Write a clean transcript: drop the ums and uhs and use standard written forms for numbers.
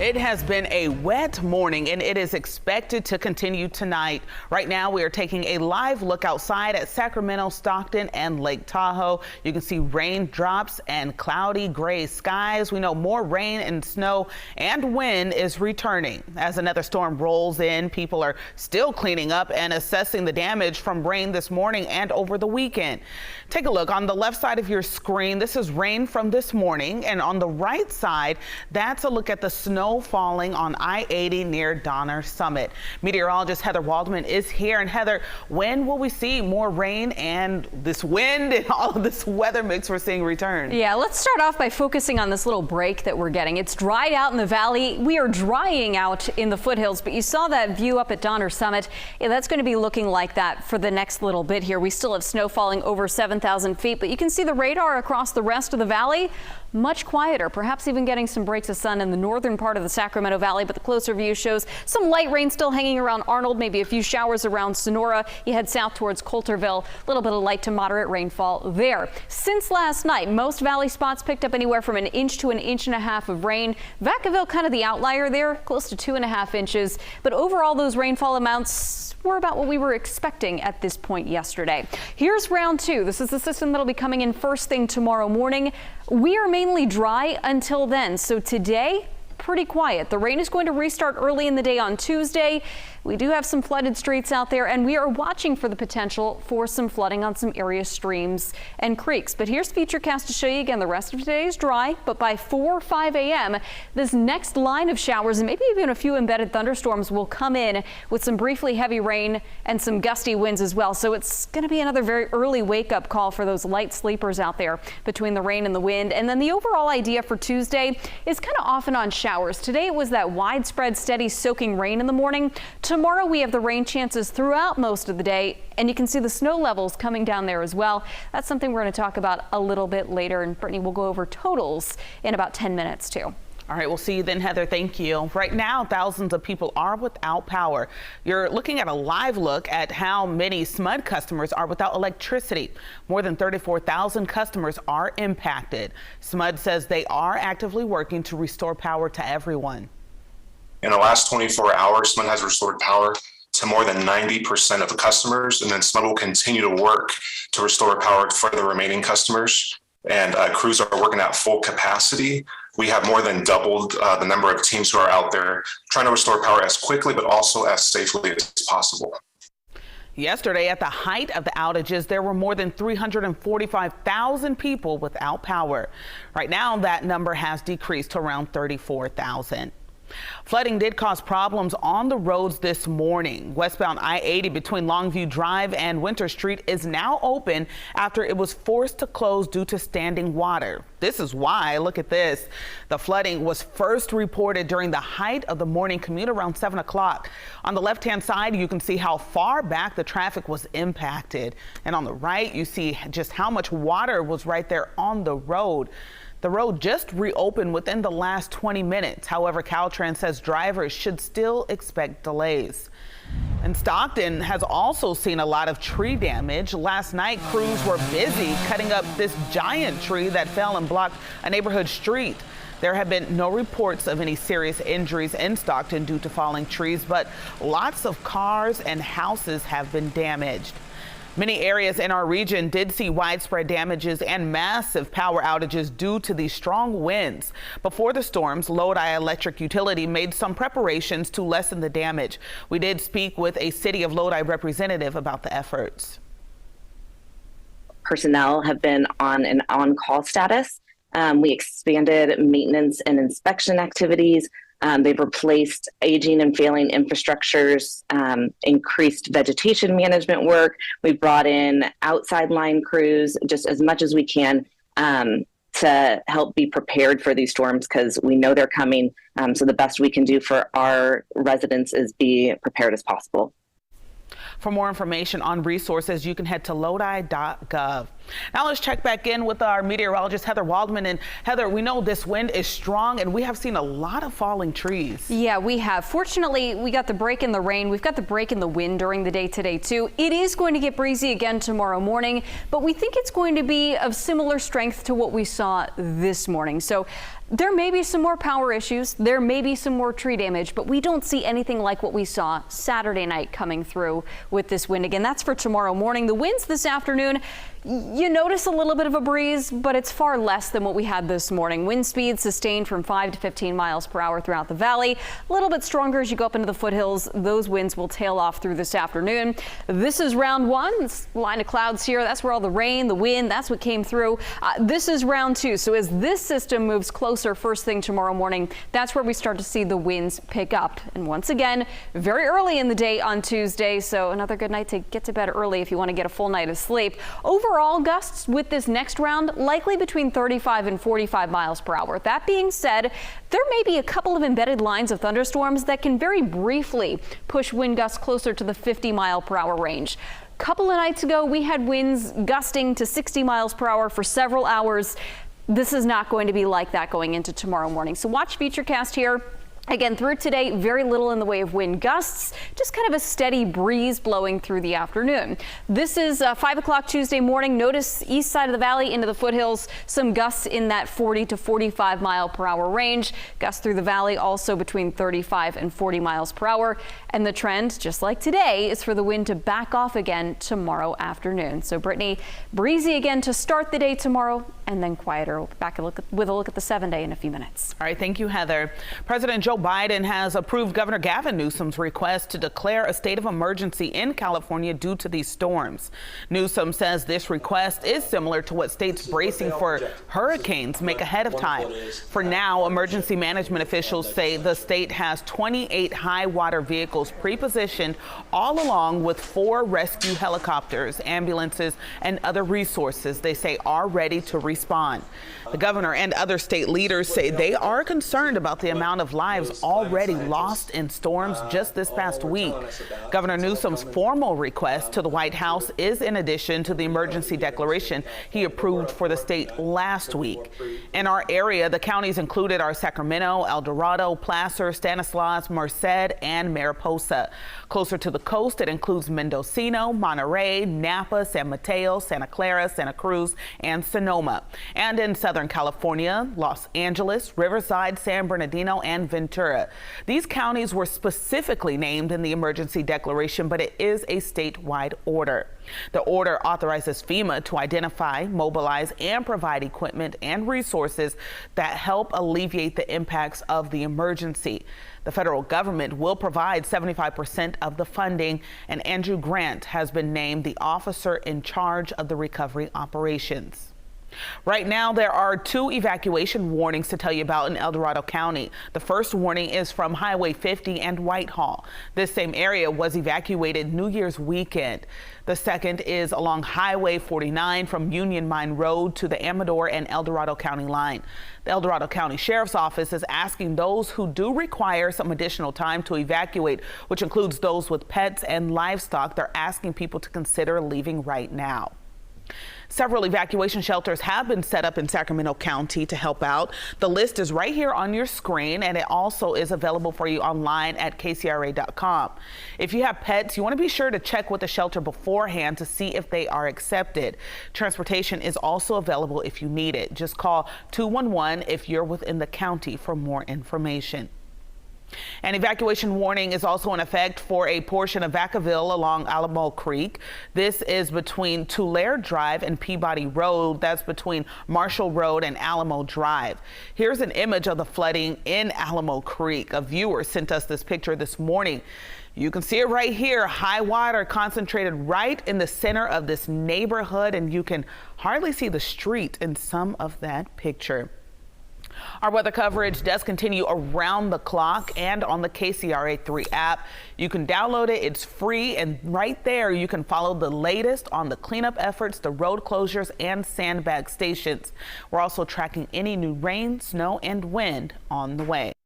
It has been a wet morning and it is expected to continue tonight. Right now we are taking a live look outside at Sacramento, Stockton and Lake Tahoe. You can see raindrops and cloudy gray skies. We know more rain and snow and wind is returning. As another storm rolls in, people are still cleaning up and assessing the damage from rain this morning and over the weekend. Take a look on the left side of your screen. This is rain from this morning, and on the right side, that's a look at the snow falling on I-80 near Donner Summit. Meteorologist Heather Waldman is here. And Heather, when will we see more rain and this wind and all of this weather mix we're seeing return? Yeah, let's start off by focusing on this little break that we're getting. It's dried out in the valley. We are drying out in the foothills, but you saw that view up at Donner Summit. Yeah, that's going to be looking like that for the next little bit here. We still have snow falling over 7,000 feet, but you can see the radar across the rest of the valley. Much quieter, perhaps even getting some breaks of sun in the northern part of the Sacramento Valley, but the closer view shows some light rain still hanging around Arnold, maybe a few showers around Sonora. You head south towards Coulterville, a little bit of light to moderate rainfall there. Since last night, most valley spots picked up anywhere from 1 inch to 1.5 inches of rain. Vacaville kind of the outlier there, close to 2.5 inches, but overall those rainfall amounts were about what we were expecting at this point yesterday. Here's round two. This is the system that'll be coming in first thing tomorrow morning. We are mainly dry until then, so today pretty quiet. The rain is going to restart early in the day on Tuesday. We do have some flooded streets out there, and we are watching for the potential for some flooding on some area streams and creeks. But here's Futurecast to show you again. The rest of today is dry, but by 4 or 5 a.m., this next line of showers and maybe even a few embedded thunderstorms will come in with some briefly heavy rain and some gusty winds as well. So it's going to be another very early wake-up call for those light sleepers out there between the rain and the wind. And then the overall idea for Tuesday is kind of off and on showers. Today it was that widespread, steady, soaking rain in the morning. Tomorrow we have the rain chances throughout most of the day, and you can see the snow levels coming down there as well. That's something we're going to talk about a little bit later, and Brittany will go over totals in about 10 minutes too. All right, we'll see you then, Heather. Thank you. Right now, thousands of people are without power. You're looking at a live look at how many SMUD customers are without electricity. More than 34,000 customers are impacted. SMUD says they are actively working to restore power to everyone. In the last 24 hours, SMUD has restored power to more than 90% of the customers, and then SMUD will continue to work to restore power for the remaining customers. And crews are working at full capacity. We have more than doubled the number of teams who are out there trying to restore power as quickly, but also as safely as possible. Yesterday, at the height of the outages, there were more than 345,000 people without power. Right now, that number has decreased to around 34,000. Flooding did cause problems on the roads this morning. Westbound I-80 between Longview Drive and Winter Street is now open after it was forced to close due to standing water. This is why, look at this, the flooding was first reported during the height of the morning commute around 7 o'clock. On the left-hand side, you can see how far back the traffic was impacted. And on the right, you see just how much water was right there on the road. The road just reopened within the last 20 minutes. However, Caltrans says drivers should still expect delays. And Stockton has also seen a lot of tree damage. Last night, crews were busy cutting up this giant tree that fell and blocked a neighborhood street. There have been no reports of any serious injuries in Stockton due to falling trees, but lots of cars and houses have been damaged. Many areas in our region did see widespread damages and massive power outages due to these strong winds. Before the storms, Lodi Electric Utility made some preparations to lessen the damage. We did speak with a City of Lodi representative about the efforts. Personnel have been on an on-call status. We expanded maintenance and inspection activities. They've replaced aging and failing infrastructures, increased vegetation management work. We've brought in outside line crews just as much as we can to help be prepared for these storms because we know they're coming. So the best we can do for our residents is be prepared as possible. For more information on resources, you can head to lodi.gov. Now let's check back in with our meteorologist, Heather Waldman. And Heather, we know this wind is strong and we have seen a lot of falling trees. Yeah, we have. Fortunately, we got the break in the rain. We've got the break in the wind during the day today, too. It is going to get breezy again tomorrow morning, but we think it's going to be of similar strength to what we saw this morning. So There may be some more power issues. There may be some more tree damage, but we don't see anything like what we saw Saturday night coming through with this wind. Again, that's for tomorrow morning. The winds this afternoon, you notice a little bit of a breeze, but it's far less than what we had this morning. Wind speeds sustained from 5 to 15 miles per hour throughout the valley. A little bit stronger as you go up into the foothills. Those winds will tail off through this afternoon. This is round one. This line of clouds here, that's where all the rain, the wind, that's what came through. This is round two. So as this system moves closer first thing tomorrow morning, that's where we start to see the winds pick up. And once again, very early in the day on Tuesday. So another good night to get to bed early if you want to get a full night of sleep. Overall gusts with this next round likely between 35 and 45 miles per hour. That being said, there may be a couple of embedded lines of thunderstorms that can very briefly push wind gusts closer to the 50 mile per hour range. Couple of nights ago, we had winds gusting to 60 miles per hour for several hours. This is not going to be like that going into tomorrow morning. So watch Futurecast here. Again, through today, very little in the way of wind gusts, just kind of a steady breeze blowing through the afternoon. This is 5 o'clock Tuesday morning. Notice east side of the valley into the foothills, some gusts in that 40 to 45 mile per hour range. Gusts through the valley also between 35 and 40 miles per hour. And the trend, just like today, is for the wind to back off again tomorrow afternoon. So Brittany, breezy again to start the day tomorrow and then quieter. We'll be back with a look at the 7-day in a few minutes. All right, thank you, Heather. President Joe Biden has approved Governor Gavin Newsom's request to declare a state of emergency in California due to these storms. Newsom says this request is similar to what states bracing for hurricanes make ahead of time. For now, emergency management officials say the state has 28 high water vehicles pre-positioned all along with 4 rescue helicopters, ambulances, and other resources they say are ready to respond. The governor and other state leaders say they are concerned about the amount of lives already lost in storms just this past week. Governor Newsom's formal request to the White House is in addition to the emergency declaration he approved for the state last week. In our area, the counties included are Sacramento, El Dorado, Placer, Stanislaus, Merced, and Mariposa. Closer to the coast, it includes Mendocino, Monterey, Napa, San Mateo, Santa Clara, Santa Cruz, and Sonoma. And in Southern California, Los Angeles, Riverside, San Bernardino, and Ventura. These counties were specifically named in the emergency declaration, but it is a statewide order. The order authorizes FEMA to identify, mobilize, and provide equipment and resources that help alleviate the impacts of the emergency. The federal government will provide 75% of the funding, and Andrew Grant has been named the officer in charge of the recovery operations. Right now, there are 2 evacuation warnings to tell you about in El Dorado County. The first warning is from Highway 50 and Whitehall. This same area was evacuated New Year's weekend. The second is along Highway 49 from Union Mine Road to the Amador and El Dorado County line. The El Dorado County Sheriff's Office is asking those who do require some additional time to evacuate, which includes those with pets and livestock. They're asking people to consider leaving right now. Several evacuation shelters have been set up in Sacramento County to help out. The list is right here on your screen, and it also is available for you online at kcra.com. If you have pets, you want to be sure to check with the shelter beforehand to see if they are accepted. Transportation is also available if you need it. Just call 211 if you're within the county for more information. An evacuation warning is also in effect for a portion of Vacaville along Alamo Creek. This is between Tulare Drive and Peabody Road. That's between Marshall Road and Alamo Drive. Here's an image of the flooding in Alamo Creek. A viewer sent us this picture this morning. You can see it right here. High water concentrated right in the center of this neighborhood, and you can hardly see the street in some of that picture. Our weather coverage does continue around the clock and on the KCRA 3 app. You can download it. It's free. And right there, you can follow the latest on the cleanup efforts, the road closures, and sandbag stations. We're also tracking any new rain, snow, and wind on the way.